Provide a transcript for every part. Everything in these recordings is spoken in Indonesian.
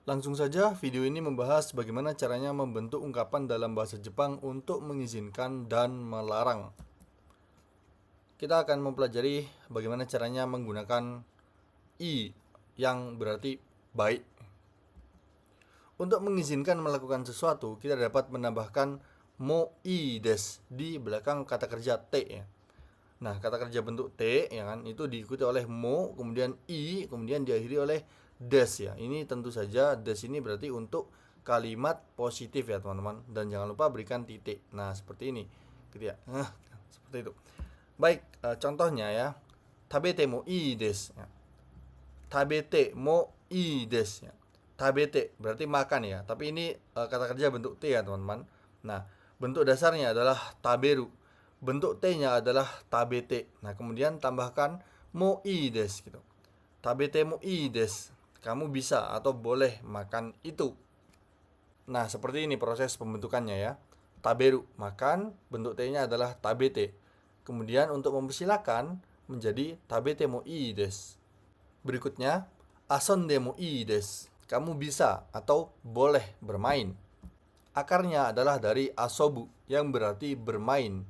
Langsung saja, video ini membahas bagaimana caranya membentuk ungkapan dalam bahasa Jepang untuk mengizinkan dan melarang. Kita akan mempelajari bagaimana caranya menggunakan i yang berarti baik. Untuk mengizinkan melakukan sesuatu, kita dapat menambahkan mo i des di belakang kata kerja te ya. Nah, kata kerja bentuk T ya kan itu diikuti oleh mo, kemudian i, kemudian diakhiri oleh des ya. Ini tentu saja des ini berarti untuk kalimat positif ya, teman-teman. Dan jangan lupa berikan titik. Nah, seperti ini. Gitu ya. Seperti itu. Baik, contohnya ya. Tabete mo ii desu ya. Tabete mo ii desu ya. Tabete berarti makan ya. Tapi ini kata kerja bentuk T ya, teman-teman. Nah, bentuk dasarnya adalah taberu. Bentuk T-nya adalah tabete. Nah, kemudian tambahkan mo ii desu gitu. Tabete mo ii desu. Kamu bisa atau boleh makan itu. Nah, seperti ini proses pembentukannya ya. Taberu, makan, bentuk T-nya adalah tabete. Kemudian untuk mempersilahkan menjadi tabete mo ii desu. Berikutnya, asonde mo ii desu. Kamu bisa atau boleh bermain. Akarnya adalah dari asobu yang berarti bermain.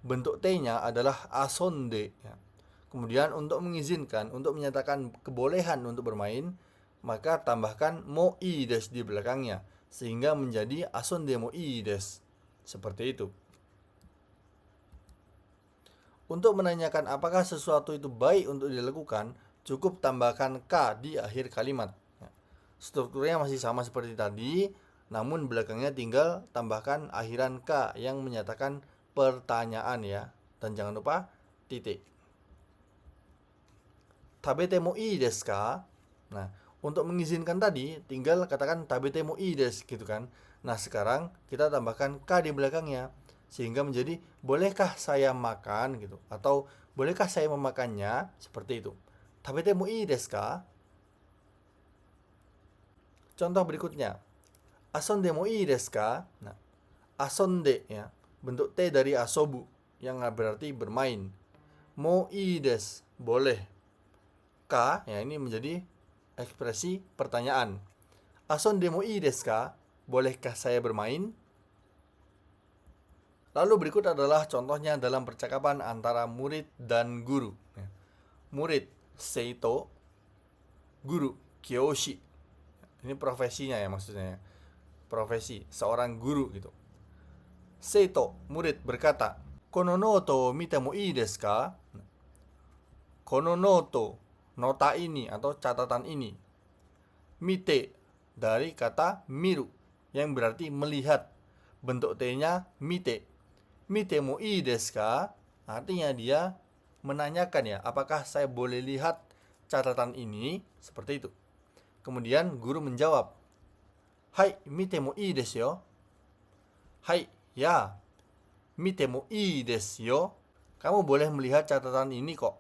Bentuk T-nya adalah asonde ya. Kemudian untuk mengizinkan, untuk menyatakan kebolehan untuk bermain, maka tambahkan mo ii desu di belakangnya sehingga menjadi asonde mo ii desu. Seperti itu. Untuk menanyakan apakah sesuatu itu baik untuk dilakukan, cukup tambahkan ka di akhir kalimat. Strukturnya masih sama seperti tadi, namun belakangnya tinggal tambahkan akhiran ka yang menyatakan pertanyaan ya. Dan jangan lupa titik. Tabete mo ii desu ka? Nah, untuk mengizinkan tadi tinggal katakan tabete mo ii desu gitu kan. Nah, sekarang kita tambahkan ka di belakangnya sehingga menjadi bolehkah saya makan gitu atau bolehkah saya memakannya seperti itu. Tabete mo ii desu ka? Contoh berikutnya. Asonde mo ii desu ka? Nah, asonde ya, bentuk T dari asobu yang berarti bermain. Mo ii desu, boleh. Ka ya ini menjadi ekspresi pertanyaan. Asonde mo ii desu ka? Bolehkah saya bermain? Lalu berikut adalah contohnya dalam percakapan antara murid dan guru. Murid seito, guru kyoshi. Ini profesinya ya maksudnya ya. Profesi seorang guru gitu. Seito, murid berkata, "Kono noto o mite mo ii desu ka?" Kono noto, nota ini atau catatan ini. Mite dari kata miru yang berarti melihat. Bentuk T-nya mite. Mite mo ii desu ka? Artinya dia menanyakan ya, apakah saya boleh lihat catatan ini? Seperti itu. Kemudian guru menjawab, "Hai, mite mo ii desu yo." Hai, ya. Mite mo ii desu yo. Kamu boleh melihat catatan ini kok.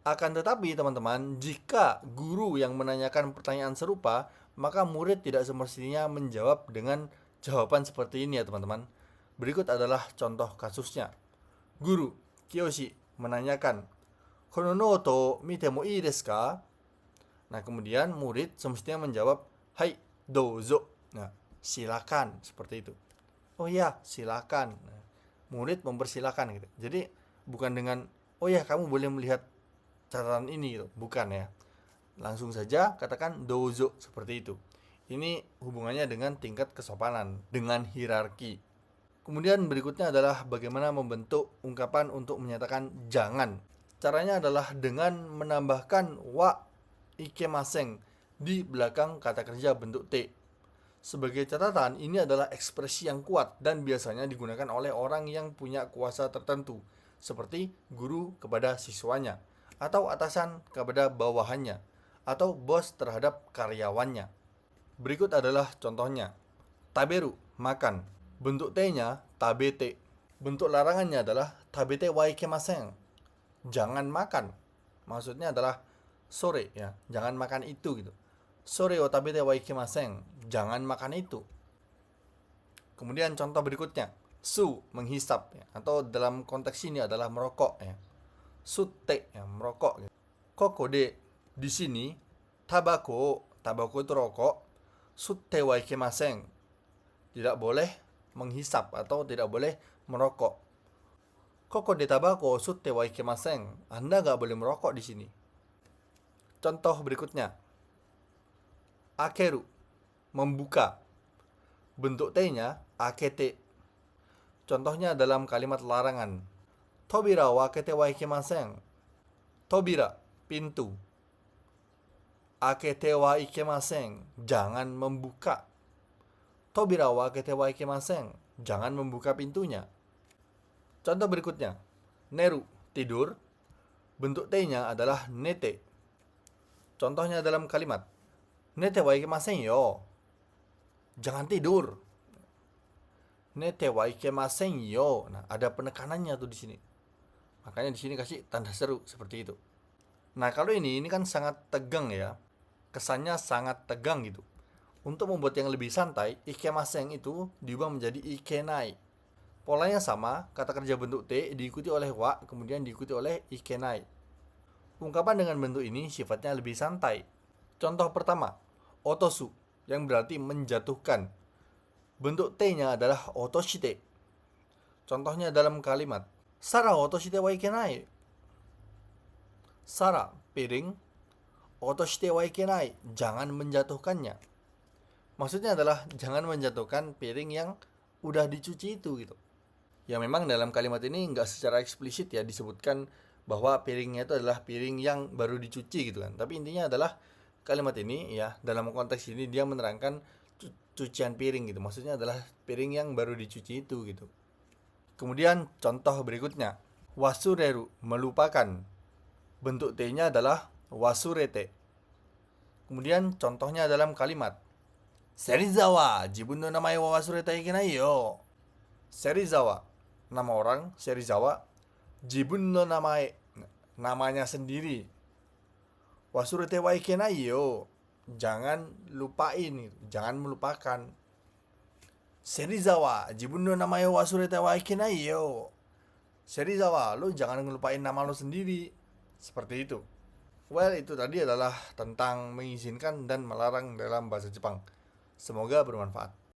Akan tetapi teman-teman, jika guru yang menanyakan pertanyaan serupa, maka murid tidak semestinya menjawab dengan jawaban seperti ini ya teman-teman. Berikut adalah contoh kasusnya. Guru Kiyoshi menanyakan, "Kono noto mite mo ii desu ka?" Nah, kemudian murid semestinya menjawab, "Hai, douzo." Nah, silakan seperti itu. Oh ya, silakan. Nah, murid mempersilakan gitu. Jadi bukan dengan, "Oh ya, kamu boleh melihat catatan ini," gitu. Bukan ya. Langsung saja katakan douzo seperti itu. Ini hubungannya dengan tingkat kesopanan, dengan hierarki. Kemudian berikutnya adalah bagaimana membentuk ungkapan untuk menyatakan jangan. Caranya adalah dengan menambahkan wa ikemasen di belakang kata kerja bentuk T. Sebagai catatan, ini adalah ekspresi yang kuat dan biasanya digunakan oleh orang yang punya kuasa tertentu, seperti guru kepada siswanya, atau atasan kepada bawahannya, atau bos terhadap karyawannya. Berikut adalah contohnya. Taberu, makan. Bentuk T-nya tabete. Bentuk larangannya adalah tabete wa ikemasen. Jangan makan. Maksudnya adalah sore ya, jangan makan itu gitu. Sore o tabete wa ikemasen. Jangan makan itu. Kemudian contoh berikutnya, su menghisap ya, atau dalam konteks ini adalah merokok ya. Sutte ya, merokok gitu. Koko de di sini tabako, tabako itu rokok, sutte wa ikemasen. Tidak boleh menghisap atau tidak boleh merokok. Koko de tabako sutte wa ikemasen. Anda nggak boleh merokok di sini. Contoh berikutnya. Akeru, membuka. Bentuk T-nya akete. Contohnya dalam kalimat larangan. Tobira wa akete wa ikemasen. Tobira, pintu. Akete wa ikemasen, jangan membuka. Tobira wa akete wa ikemasen, jangan membuka pintunya. Contoh berikutnya. Neru, tidur. Bentuk T-nya adalah nete. Contohnya dalam kalimat. Nete wa ikemasen yo. Jangan tidur. Nete wa ikemasen yo. Nah, ada penekanannya tuh di sini. Makanya di sini kasih tanda seru seperti itu. Nah, kalau ini kan sangat tegang ya. Kesannya sangat tegang gitu. Untuk membuat yang lebih santai, ikemasen itu diubah menjadi ikenai. Polanya sama, kata kerja bentuk T diikuti oleh wa, kemudian diikuti oleh ikenai. Ungkapan dengan bentuk ini sifatnya lebih santai. Contoh pertama, otosu, yang berarti menjatuhkan. Bentuk T-nya adalah otoshite. Contohnya dalam kalimat, Sara otoshite wa ikenai. Sara, piring. Otoshite wa ikenai, jangan menjatuhkannya. Maksudnya adalah jangan menjatuhkan piring yang udah dicuci itu gitu. Ya memang dalam kalimat ini nggak secara eksplisit ya disebutkan bahwa piringnya itu adalah piring yang baru dicuci gitu kan. Tapi intinya adalah kalimat ini ya dalam konteks ini dia menerangkan cucian piring gitu. Maksudnya adalah piring yang baru dicuci itu gitu. Kemudian contoh berikutnya. Wasureru, melupakan. Bentuk T-nya adalah wasurete. Kemudian contohnya dalam kalimat. Serizawa, jibun no namae wa wasureta ikenai yo. Serizawa, nama orang, Serizawa. Jibun no namae, namanya sendiri. Wasurete wa ikenai yo. Jangan lupain, jangan melupakan. Serizawa, jibun no namae wa wasureta wa ikenai yo. Serizawa, lu jangan ngelupain nama lu sendiri. Seperti itu. Well, itu tadi adalah tentang mengizinkan dan melarang dalam bahasa Jepang. Semoga bermanfaat.